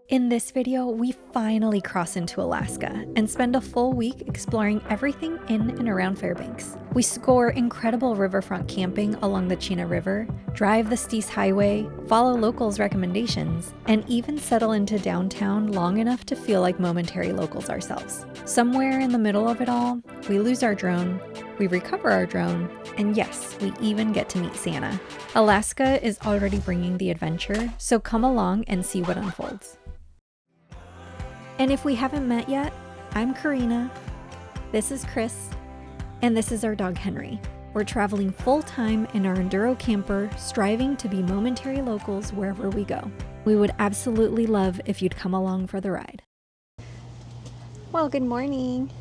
In this video, we finally cross into Alaska and spend a full week exploring everything in and around Fairbanks. We score incredible riverfront camping along the Chena River, drive the Steese Highway, follow locals' recommendations, and even settle into downtown long enough to feel like Momentary locals ourselves. Somewhere in the middle of it all, we lose our drone, we recover our drone, and yes, we even get to meet Santa. Alaska is already bringing the adventure, so come along and see what unfolds. And if we haven't met yet, I'm Karina, this is Chris, and this is our dog Henry. We're traveling full-time in our Enduro camper, striving to be Momentary locals wherever we go. We would absolutely love if you'd come along for the ride. Well, good morning.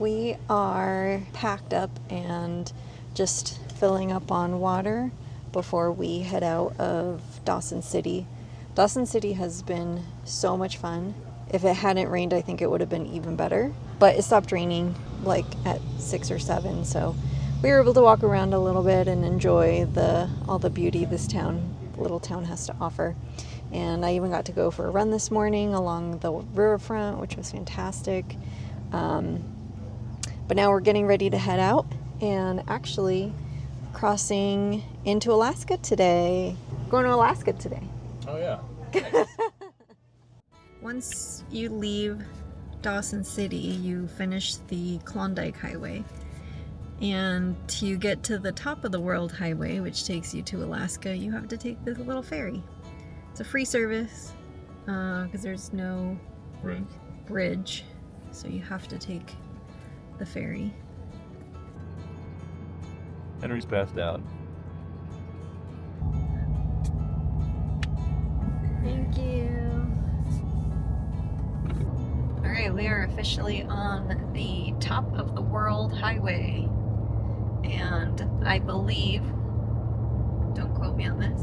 We are packed up and just filling up on water before we head out of Dawson City. Dawson City has been so much fun. If it hadn't rained, I think it would have been even better. But it stopped raining like at 6 or 7, so we were able to walk around a little bit and enjoy all the beauty this little town has to offer. And I even got to go for a run this morning along the riverfront, which was fantastic. But now we're getting ready to head out and actually crossing into Alaska today. Going to Alaska today. Oh yeah. Nice. Once you leave Dawson City, you finish the Klondike Highway, and to get to the top of the World Highway, which takes you to Alaska, you have to take this little ferry. It's a free service because there's no bridge, so you have to take the ferry. Henry's passed out. Thank you. Alright, we are officially on the top of the World Highway, and I believe, don't quote me on this,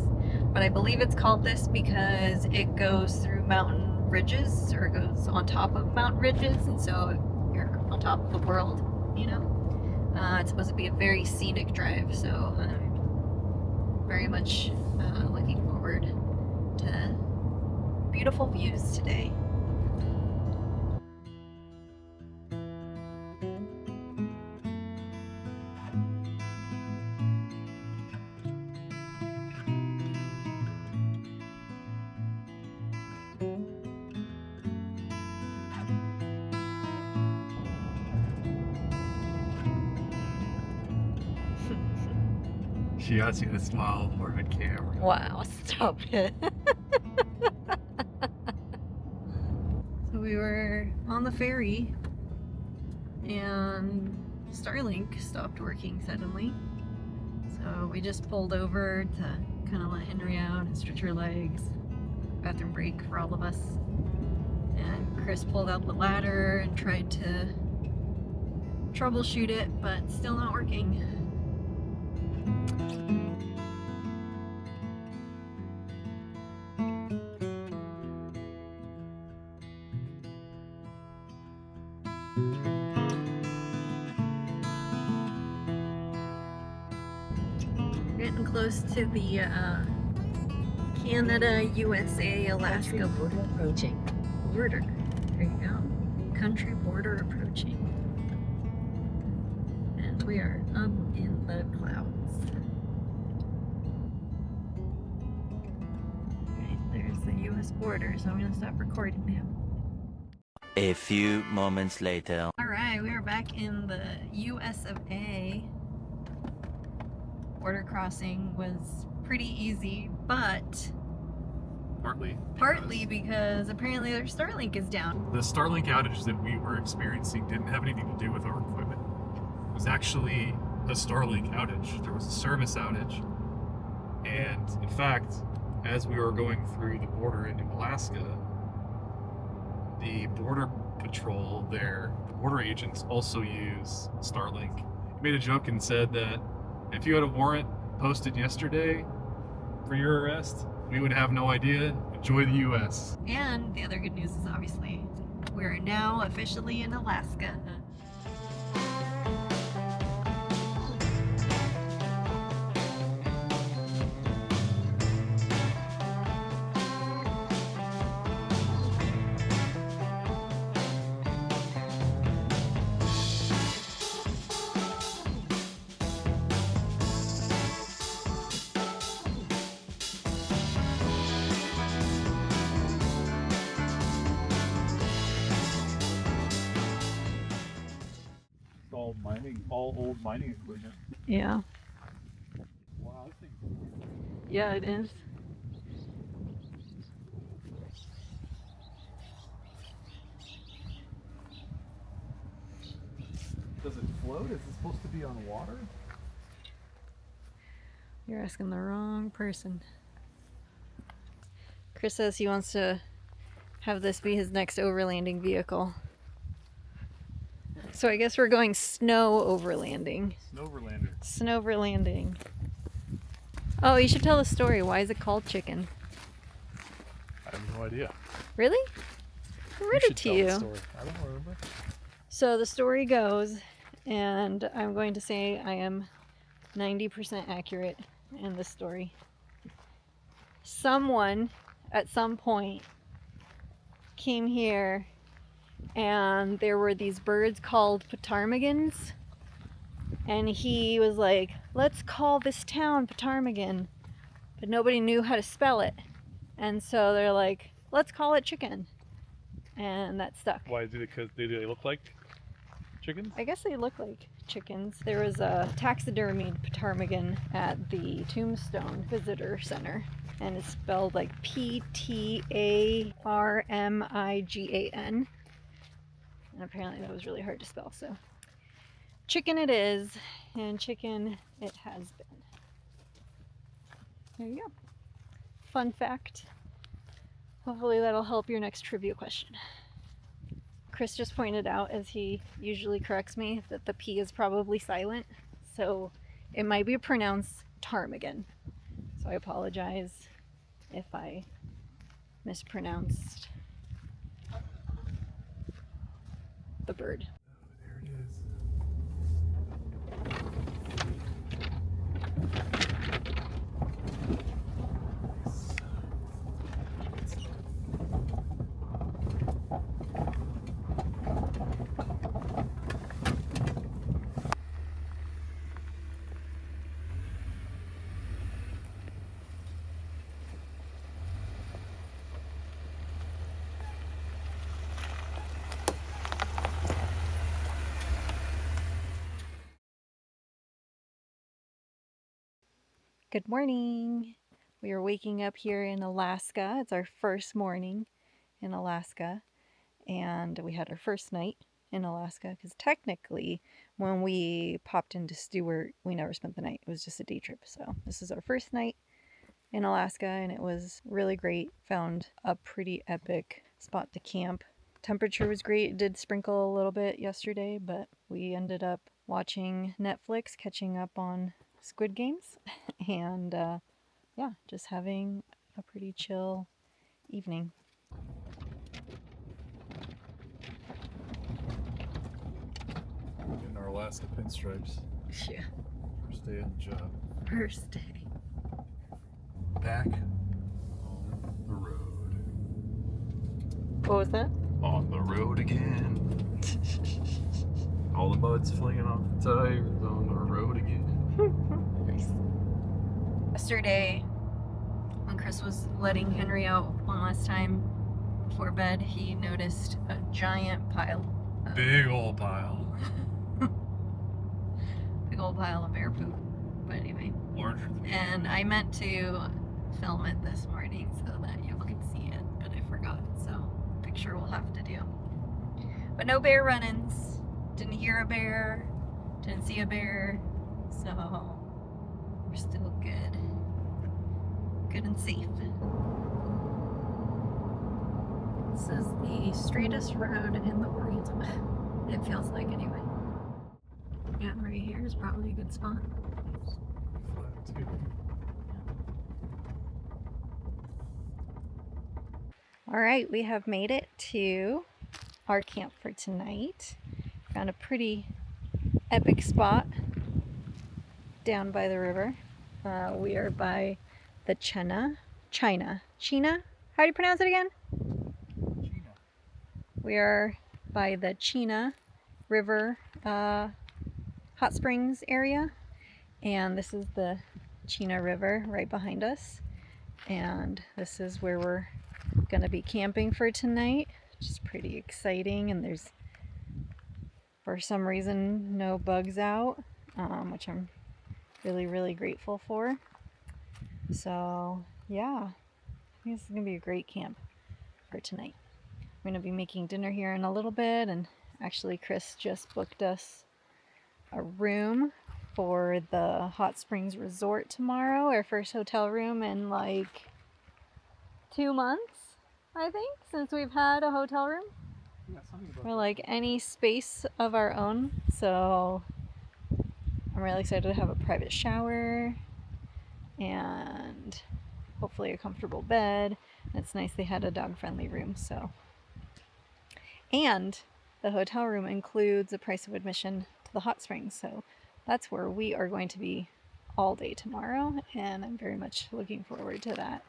but I believe it's called this because it goes through mountain ridges, or goes on top of mountain ridges, and so you're on top of the world, you know? It's supposed to be a very scenic drive, so I'm very much looking forward to beautiful views today. She has you to smile more on camera. Wow, stop it. So we were on the ferry and Starlink stopped working suddenly. So we just pulled over to kind of let Henry out and stretch her legs. Bathroom break for all of us. And Chris pulled out the ladder and tried to troubleshoot it, but still not working. Getting close to the Canada, USA, Alaska border approaching. Border. There you go. Country border approaching. And we are up in the clouds. Right, there's the US border, so I'm going to stop recording now. A few moments later. Alright, we are back in the US of A. Border crossing was pretty easy, but partly because apparently their Starlink is down. The Starlink outage that we were experiencing didn't have anything to do with our equipment. It was actually a Starlink outage. There was a service outage. And in fact, as we were going through the border into Alaska, the border patrol there, the border agents also use Starlink. He made a joke and said that if you had a warrant posted yesterday for your arrest, we would have no idea. Enjoy the US. And the other good news is obviously we're now officially in Alaska. mining, all old mining equipment. Yeah. Wow, this thing. Yeah, it is. Does it float? Is it supposed to be on water? You're asking the wrong person. Chris says he wants to have this be his next overlanding vehicle. So I guess we're going snow overlanding. Snowverlander. Snowverlanding. Oh, you should tell the story. Why is it called chicken? I have no idea. Really? I read it to you. I don't remember. So the story goes, and I'm going to say I am 90% accurate in the story. Someone at some point came here and there were these birds called ptarmigans, and he was like, let's call this town Ptarmigan, but nobody knew how to spell it, and so they're like, let's call it chicken, and that stuck. Why do they look like chickens? I guess they look like chickens. There was a taxidermied ptarmigan at the Tombstone Visitor Center, and it's spelled like Ptarmigan. And apparently that was really hard to spell, so chicken it is, and chicken it has been. There you go. Fun fact. Hopefully that'll help your next trivia question. Chris just pointed out, as he usually corrects me, that the P is probably silent, so it might be pronounced ptarmigan. So I apologize if I mispronounced the bird. There it is. Good morning. We are waking up here in Alaska. It's our first morning in Alaska, and we had our first night in Alaska because technically when we popped into Stewart, we never spent the night. It was just a day trip. So this is our first night in Alaska, and it was really great. Found a pretty epic spot to camp. Temperature was great. It did sprinkle a little bit yesterday, but we ended up watching Netflix, catching up on Squid Games, and yeah, just having a pretty chill evening. In our Alaska pinstripes. Yeah. First day on the job. First day. Back on the road. What was that? On the road again. All the mud's flinging off the tires on the road again. Yesterday, when Chris was letting Henry out one last time before bed, he noticed a giant pile. Big old pile. Big old pile of bear poop. But anyway. Larger than And I meant to film it this morning so that you could see it, but I forgot. So, picture we'll have to do. But no bear run-ins. Didn't hear a bear. Didn't see a bear. So, we're still good. Good and safe. This is the straightest road in the world. It feels like, anyway. Yeah, right here is probably a good spot. flat too. All right, we have made it to our camp for tonight. Found a pretty epic spot down by the river. We are by the Chena. How do you pronounce it again? Chena. We are by the Chena River Hot Springs area, and this is the Chena River right behind us, and this is where we're gonna be camping for tonight, which is pretty exciting. And there's For some reason, no bugs out, which I'm really, really grateful for. So yeah, I think this is gonna be a great camp for tonight. I'm gonna be making dinner here in a little bit, and actually Chris just booked us a room for the Hot Springs Resort tomorrow, our first hotel room in like 2 months, I think, since we've had a hotel room. Yeah, something about Or like any space of our own. So I'm really excited to have a private shower and hopefully a comfortable bed. And it's nice they had a dog-friendly room, so. And the hotel room includes a price of admission to the hot springs, so that's where we are going to be all day tomorrow, and I'm very much looking forward to that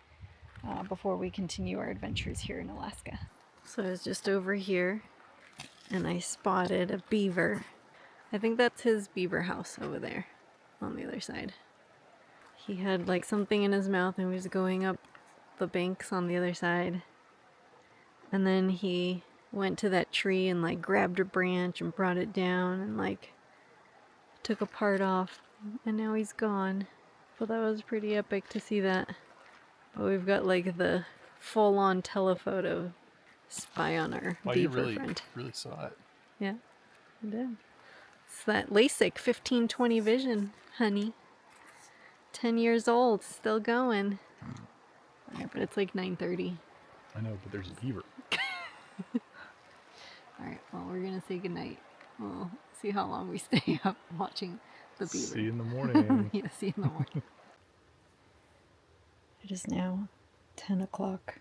before we continue our adventures here in Alaska. So I was just over here and I spotted a beaver. I think that's his beaver house over there on the other side. He had like something in his mouth and he was going up the banks on the other side. And then he went to that tree and like grabbed a branch and brought it down and like took a part off, and now he's gone. But that was pretty epic to see that. But we've got like the full-on telephoto spy on our beaver friend. Really saw it. Yeah, I did. It's that LASIK 1520 vision, honey. 10 years old, still going. Alright, but it's like 9:30. I know, but there's a beaver. Alright, well, we're gonna say goodnight. We'll see how long we stay up watching the beaver. See you in the morning. Yeah, see you in the morning. It is now 10 o'clock.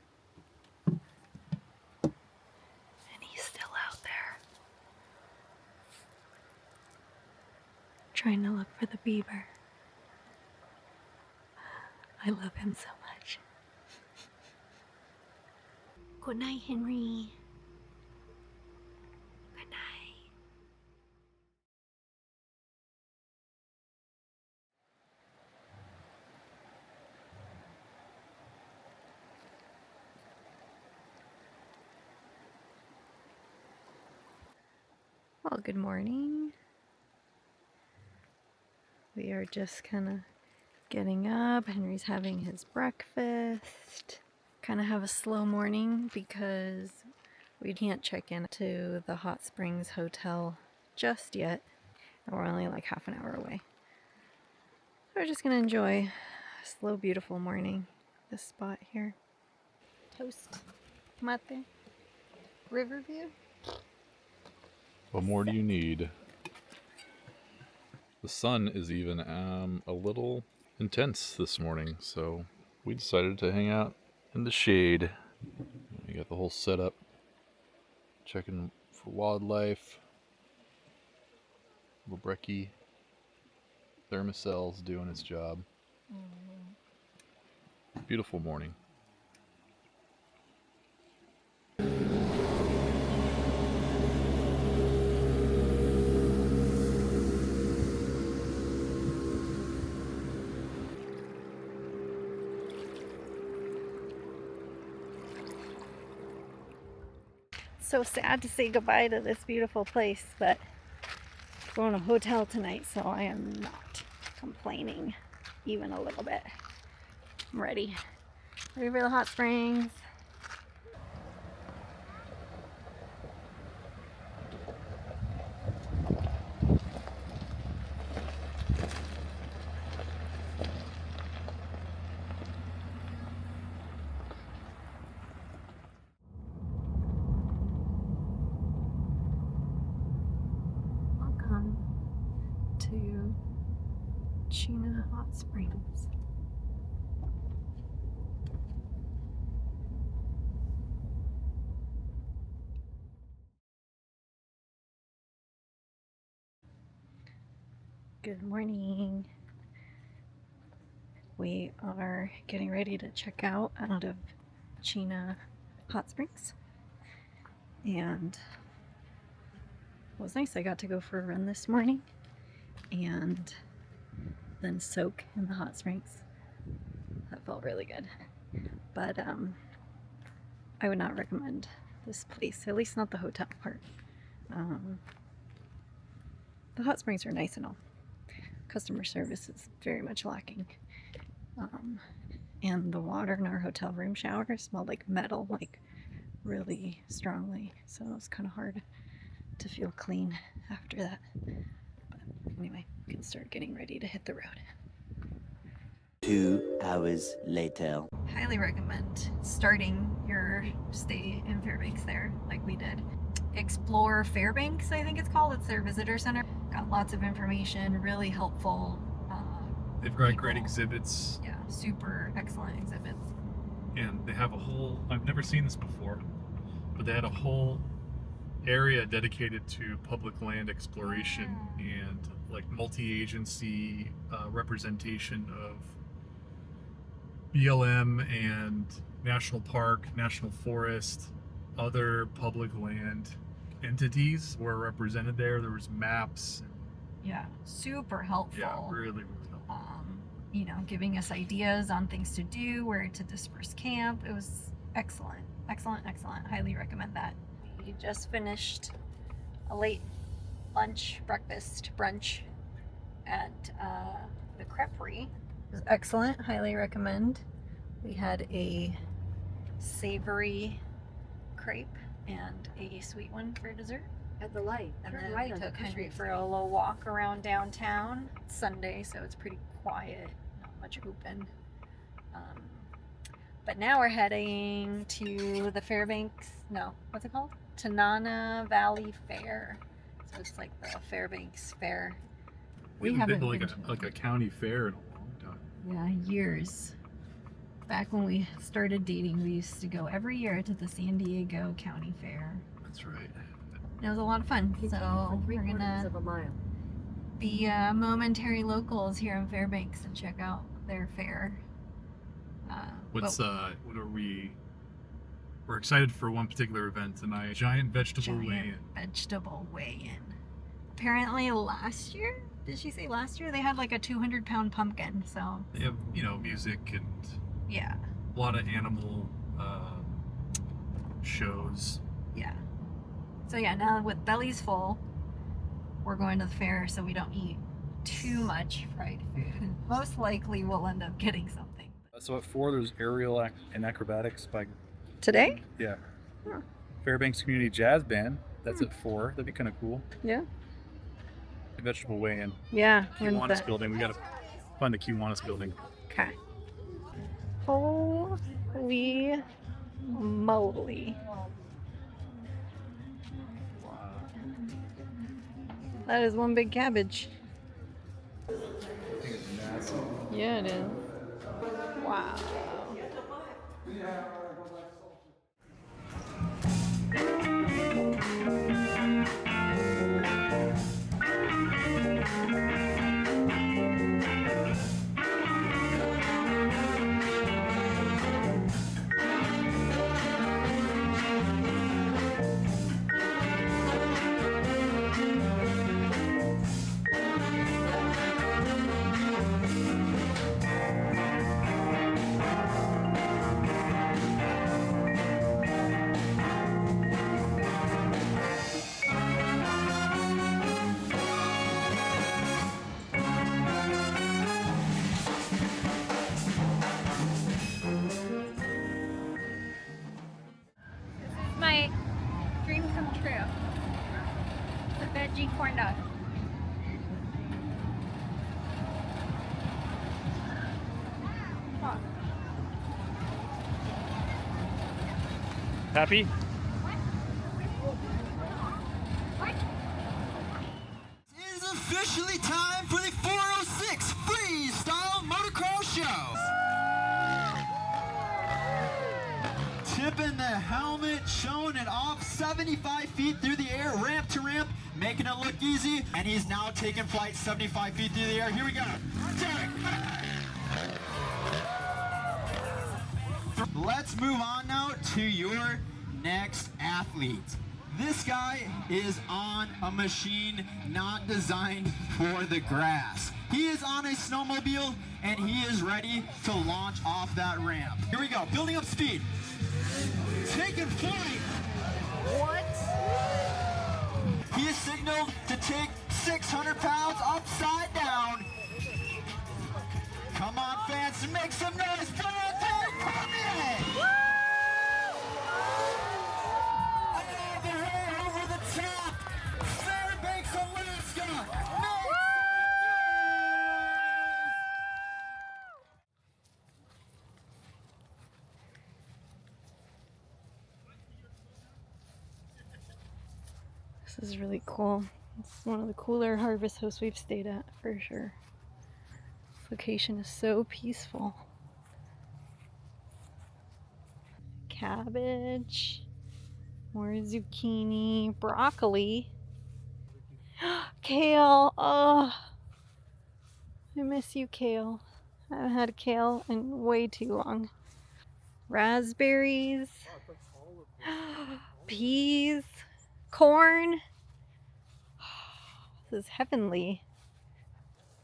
And he's still out there. Trying to look for the beaver. I love him so much. Good night, Henry. Good night. Well, good morning. We are just kind of getting up. Henry's having his breakfast. Kind of have a slow morning because we can't check into the Hot Springs Hotel just yet. And we're only like half an hour away. So we're just going to enjoy a slow, beautiful morning. This spot here. Toast, mate, river view. What more do you need? The sun is even a little intense this morning, so we decided to hang out in the shade. We got the whole setup, checking for wildlife. Lebrecki Thermacell's doing its job. Beautiful morning. So sad to say goodbye to this beautiful place, but we're in a hotel tonight, so I am not complaining even a little bit. I'm ready. Ready for the hot springs. Welcome to Chena Hot Springs. Good morning. We are getting ready to check out of Chena Hot Springs. And it was nice. I got to go for a run this morning and then soak in the hot springs. That felt really good. But I would not recommend this place, at least not the hotel part. The hot springs are nice and all. Customer service is very much lacking. And the water in our hotel room shower smelled like metal, like really strongly. So it was kind of hard to feel clean after that. But anyway, we can start getting ready to hit the road. 2 hours later. Highly recommend starting your stay in Fairbanks there, like we did. Explore Fairbanks, I think it's called. It's their visitor center. Got lots of information, really helpful. They've got great exhibits. Yeah, super excellent exhibits. And they have a whole, I've never seen this before, but they had a whole area dedicated to public land exploration and like multi-agency representation of BLM and national park, national forest, other public land entities were represented there. There was maps. Yeah, super helpful. Yeah, really, really helpful. You know, giving us ideas on things to do, where to disperse camp. It was excellent, excellent, excellent. Highly recommend that. We just finished a late lunch, breakfast, brunch at the creperie. It was excellent. Highly recommend. We had a savory crepe and a sweet one for dessert. At the light. And Turn then right we on took the Henry country. for a little walk around downtown. It's Sunday, so it's pretty quiet, not much open. But now we're heading to the Fairbanks, no, what's it called? Tanana Valley Fair. So it's like the Fairbanks Fair. We haven't been to been like a county fair in a long time. Yeah, years. Back when we started dating, we used to go every year to the San Diego County Fair. That's right. It was a lot of fun. Keep So going for we're 3/4 gonna of a mile. be Momentary locals here in Fairbanks and check out their fair. What's but what are we? We're excited for one particular event tonight. Giant vegetable weigh-in. vegetable weigh-in. Apparently last year, did she say last year? They had like a 200-pound pumpkin. So They have music and yeah, a lot of animal shows. yeah. So yeah, now with bellies full, we're going to the fair so we don't eat too much fried food. Most likely we'll end up getting something. So at 4, there's aerial and acrobatics by Today? yeah Huh. Fairbanks Community Jazz Band. That's at 4. That'd be kind of cool. Yeah. Vegetable weigh-in. Yeah. Kiwanis building. We gotta find the Kiwanis building. Okay. Holy moly. That is one big cabbage. Yeah, it is. Wow. My dream come true. The veggie corn dog. Happy? It is officially time for the 406 Freestyle Motocross Show. Tipping the helmet, showing it off 75 feet through the air, ramp to ramp, making it look easy. And he's now taking flight 75 feet through the air. Here we go. Derek. Let's move on now to your next athlete. This guy is on a machine not designed for the grass. He is on a snowmobile and he is ready to launch off that ramp. Here we go, building up speed. Taking flight. What? He is signaled to take 600 pounds upside down. Come on, fans, make some noise for Anthony Permian! All the way over the top, Fairbanks, Alaska. Make This is really cool. It's one of the cooler harvest hosts we've stayed at for sure. This location is so peaceful. Cabbage, more zucchini, broccoli, kale. Oh, I miss you, kale. I haven't had kale in way too long. Raspberries, peas, corn. This is heavenly.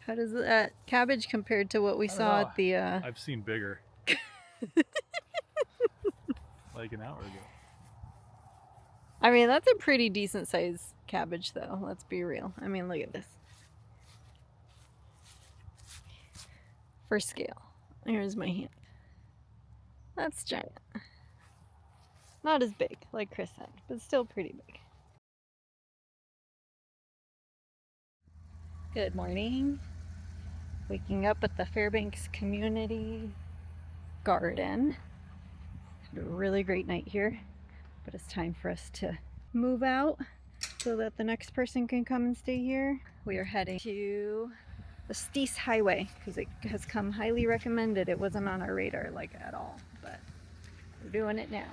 How does that cabbage compared to what we saw at the I've seen bigger. Like an hour ago. I mean, that's a pretty decent size cabbage though, let's be real. I mean, look at this. For scale. Here's my hand. That's giant. Not as big, like Chris said, but still pretty big. Good morning. Waking up at the Fairbanks Community Garden. Had a really great night here, but it's time for us to move out so that the next person can come and stay here. We are heading to the Steese Highway because it has come highly recommended. It wasn't on our radar like at all, but we're doing it now.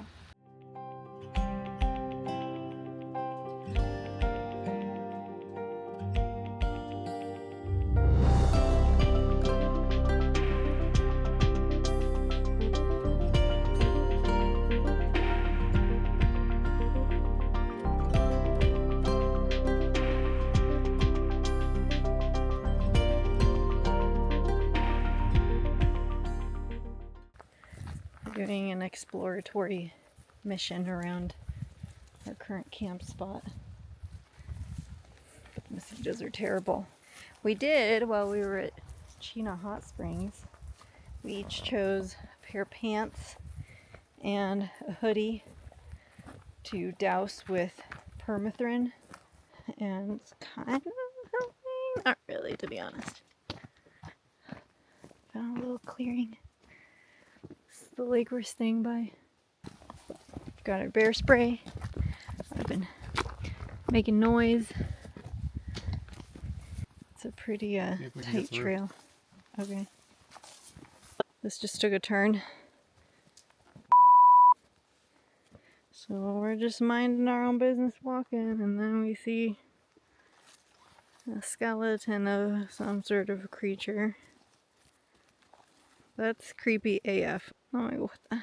Doing an exploratory mission around our current camp spot. But the mosquitoes are terrible. We did, while we were at Chena Hot Springs, we each chose a pair of pants and a hoodie to douse with permethrin, and it's kind of helping. Not really, to be honest. Found a little clearing. The lake we're staying by. Got our bear spray. I've been making noise. It's a pretty tight trail. Okay. This just took a turn. So we're just minding our own business walking, and then we see a skeleton of some sort of creature. That's creepy AF. Oh my god.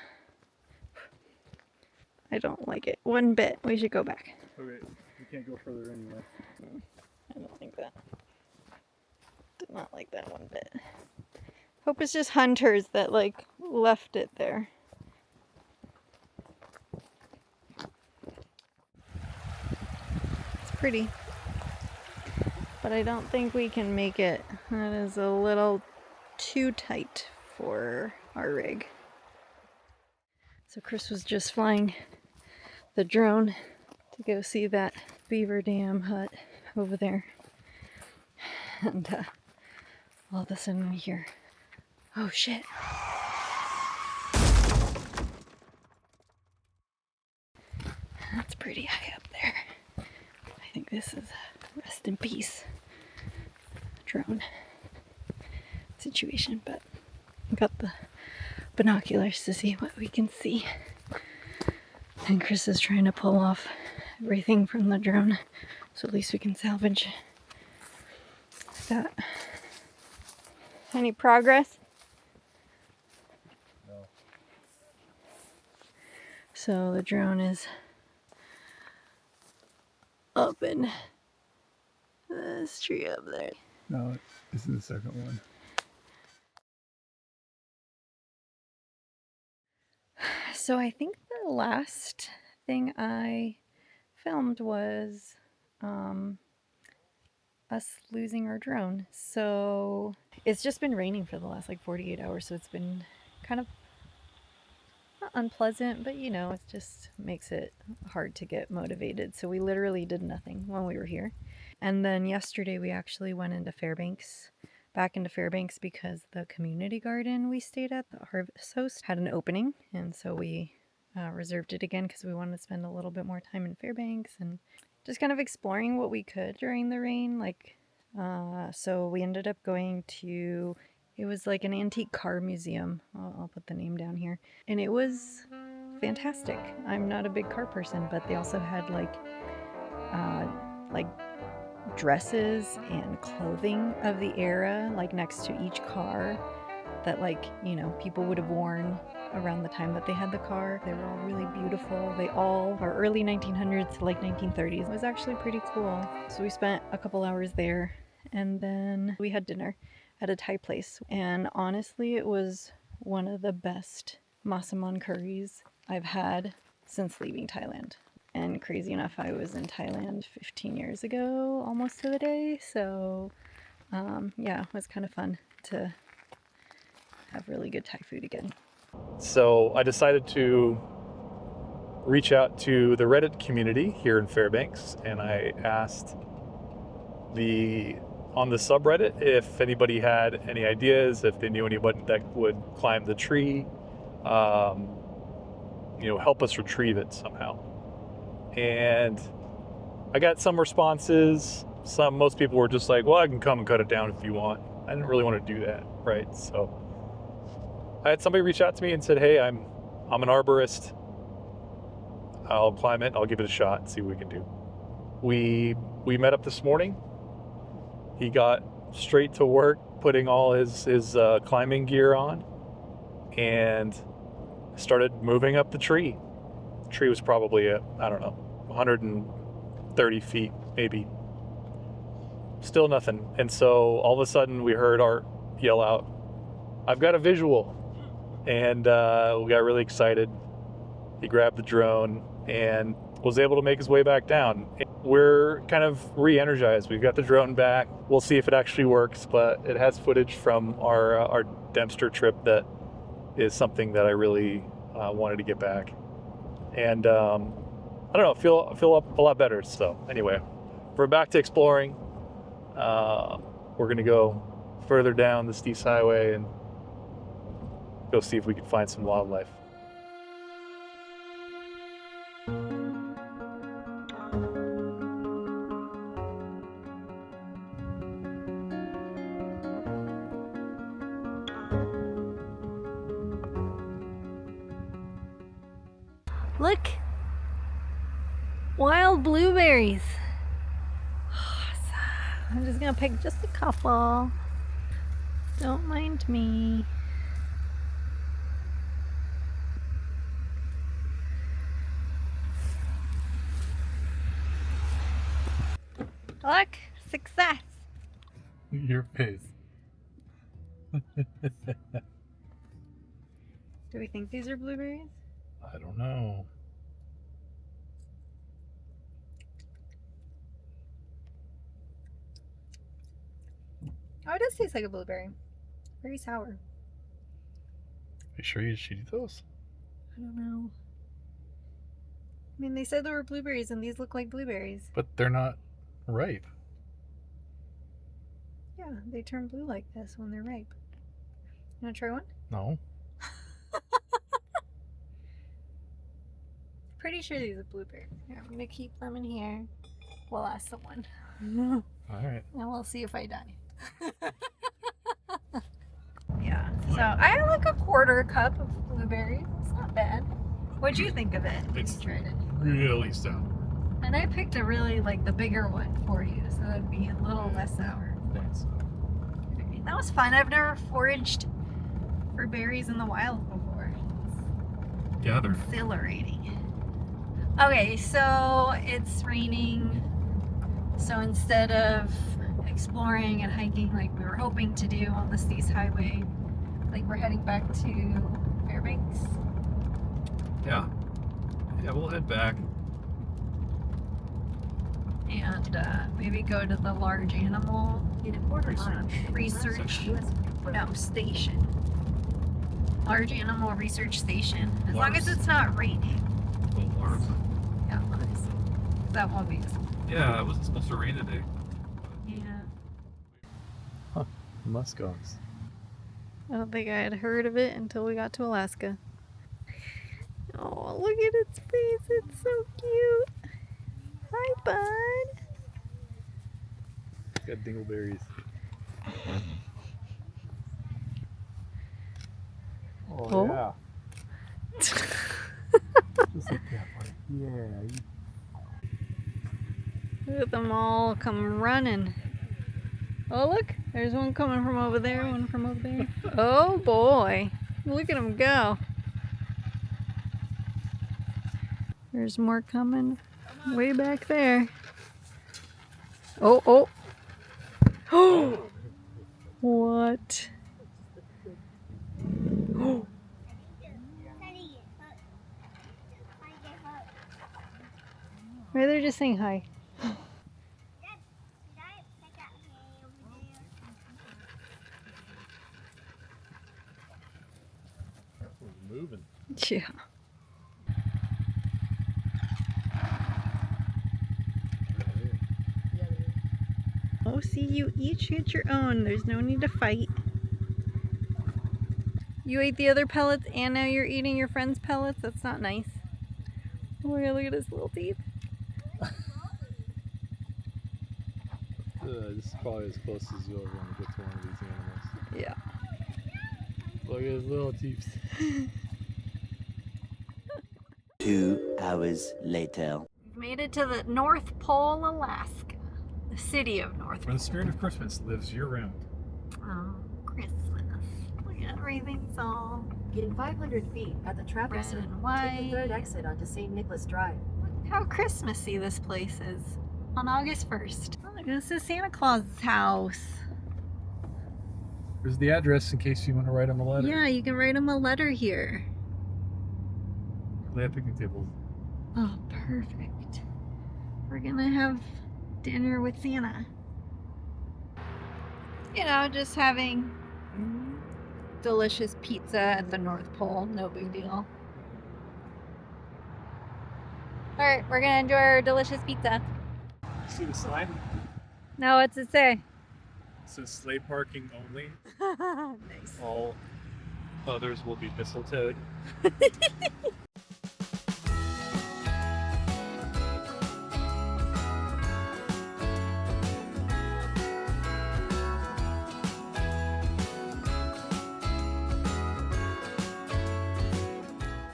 I don't like it one bit. We should go back. Okay, we can't go further anyway. I don't think that. Did not like that one bit. Hope it's just hunters that like left it there. It's pretty. But I don't think we can make it. That is a little too tight for our rig. So Chris was just flying the drone to go see that beaver dam hut over there. And all of a sudden we hear, oh shit. That's pretty high up there. I think this is a rest in peace drone situation, but I got the binoculars to see what we can see. And Chris is trying to pull off everything from the drone, so at least we can salvage that. Any progress? No. So the drone is up in this tree up there. No, this is the second one. So I think the last thing I filmed was us losing our drone. So it's just been raining for the last like 48 hours. So it's been kind of not unpleasant, but you know, it just makes it hard to get motivated. So we literally did nothing when we were here. And then yesterday we actually went into Fairbanks, back into Fairbanks, because the community garden we stayed at, the Harvest Host, had an opening. And so we reserved it again because we wanted to spend a little bit more time in Fairbanks and just kind of exploring what we could during the rain. Like, so we ended up going to, it was like an antique car museum. I'll put the name down here. And it was fantastic. I'm not a big car person, but they also had like dresses and clothing of the era, like next to each car that, like, you know, people would have worn around the time that they had the car. They were all really beautiful. They all are early 1900s to like 1930s. It was actually pretty cool. So we spent a couple hours there, and then we had dinner at a Thai place. And honestly, it was one of the best masaman curries I've had since leaving Thailand. And crazy enough, I was in Thailand 15 years ago, almost to the day. So yeah, it was kind of fun to have really good Thai food again. So I decided to reach out to the Reddit community here in Fairbanks, and I asked on the subreddit if anybody had any ideas, if they knew anybody that would climb the tree, help us retrieve it somehow. And I got some responses. Most people were just like, well, I can come and cut it down if you want. I didn't really want to do that, right? So I had somebody reach out to me and said, hey, I'm an arborist. I'll climb it. I'll give it a shot and see what we can do. We met up this morning. He got straight to work putting all his climbing gear on and started moving up the tree. The tree was probably 130 feet, maybe. Still nothing. And so all of a sudden we heard Art yell out, I've got a visual. And we got really excited. He grabbed the drone and was able to make his way back down. We're kind of re-energized. We've got the drone back. We'll see if it actually works, but it has footage from our Dempster trip that is something that I really wanted to get back. And I don't know, feel a lot better. So anyway, we're back to exploring. We're gonna go further down the Steese Highway and go see if we can find some wildlife. Look! Wild blueberries! Awesome. I'm just gonna pick just a couple. Don't mind me. Look! Success! Your face. Do we think these are blueberries? I don't know. Oh, it does taste like a blueberry. Very sour. Are you sure you should eat those? I don't know. I mean, they said there were blueberries and these look like blueberries. But they're not ripe. Yeah, they turn blue like this when they're ripe. You want to try one? No. Pretty sure these are blueberries. Here, I'm gonna keep them in here. We'll ask someone. All right. And we'll see if I die. Yeah, so I had like a quarter cup of blueberries. It's not bad. What'd you think of it? It's You tried it. really sour. And I picked a really, like, the bigger one for you, so that'd be a little less sour. Thanks. That was fun. I've never foraged for berries in the wild before. Gather. Exhilarating. Okay, so it's raining. So instead of exploring and hiking like we were hoping to do on the Steese Highway, like we're heading back to Fairbanks. Yeah. Yeah, we'll head back. and maybe go to the large animal research station. Large animal research station. As long as it's not raining. Oh, Lars. Yeah, obviously. That won't be. Yeah, it wasn't supposed to rain today. Yeah. Muskox. I don't think I had heard of it until we got to Alaska. Oh, look at its face. It's so cute. Hi, bud. It's got dingleberries. Oh. Yeah. Just like that one. Yeah. Look at them all come running. Oh, look. There's one coming from over there, one from over there. Oh, boy. Look at them go. There's more coming way back there. Oh, oh. Oh. What? Oh. Right, they're just saying hi. Moving. Yeah. Oh, see, you each get your own. There's no need to fight. You ate the other pellets and now you're eating your friend's pellets? That's not nice. Oh my god, look at his little teeth. This is probably as close as you'll ever want to get to one of these animals. Yeah. Look at his little teeth. 2 hours later. We've made it to the North Pole, Alaska. The city of North Where the spirit of Christmas lives year-round. Oh, Christmas. Look at everything's all In 500 feet at the traffic red circle, and take white. the third exit onto St. Nicholas Drive. Look how Christmassy this place is on August 1st. Oh, look, this is Santa Claus's house. Here's the address in case you want to write him a letter. Yeah, you can write him a letter here. They have picnic tables. Oh, perfect. We're gonna have dinner with Santa. You know, just having delicious pizza at the North Pole. No big deal. Alright, we're gonna enjoy our delicious pizza. See the sign? Now, what's it say? It says sleigh parking only. Nice. All others will be mistletoed.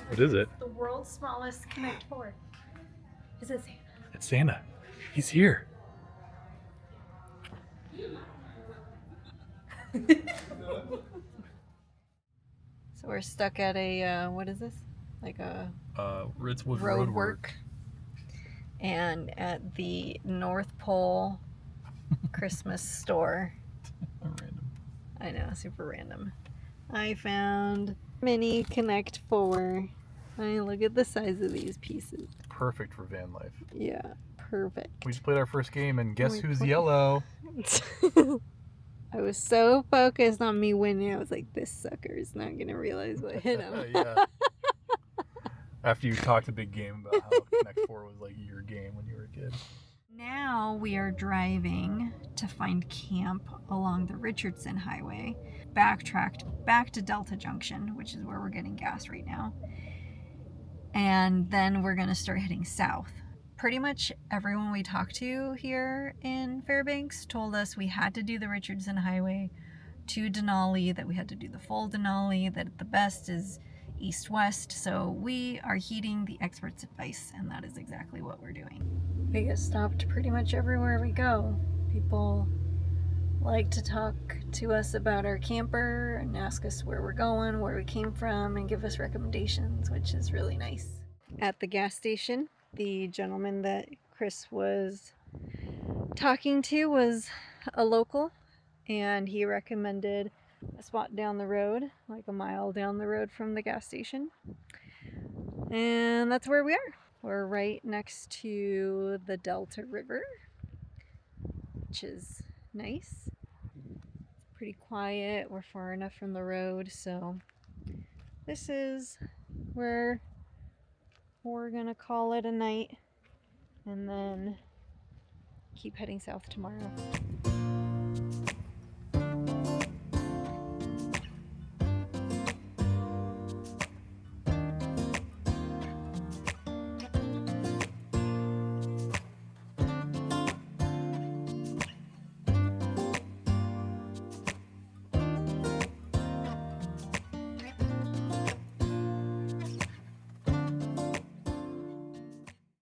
What is it? The world's smallest Connect 4. Is it Santa? It's Santa. He's here. So we're stuck at a, what is this? Like a Ritzwood road work. And at the North Pole Christmas store. Random. I know, super random. I found mini Connect 4. I mean, look at the size of these pieces. Perfect for van life. Yeah, perfect. We just played our first game, and guess We who's played- yellow? I was so focused on me winning. I was like, this sucker is not going to realize what hit him. Yeah. After you talked a big game about how Connect 4 was like your game when you were a kid. Now we are driving to find camp along the Richardson Highway, backtracked back to Delta Junction, which is where we're getting gas right now. And then we're going to start heading south. Pretty much everyone we talked to here in Fairbanks told us we had to do the Richardson Highway to Denali, that we had to do the full Denali, that the best is east-west. So we are heeding the experts' advice, and that is exactly what we're doing. We get stopped pretty much everywhere we go. People like to talk to us about our camper and ask us where we're going, where we came from, and give us recommendations, which is really nice. At the gas station, the gentleman that Chris was talking to was a local, and he recommended a spot down the road, like a mile down the road from the gas station. And that's where we are. We're right next to the Delta River, which is nice. It's pretty quiet. We're far enough from the road, so this is where we're gonna call it a night and then keep heading south tomorrow.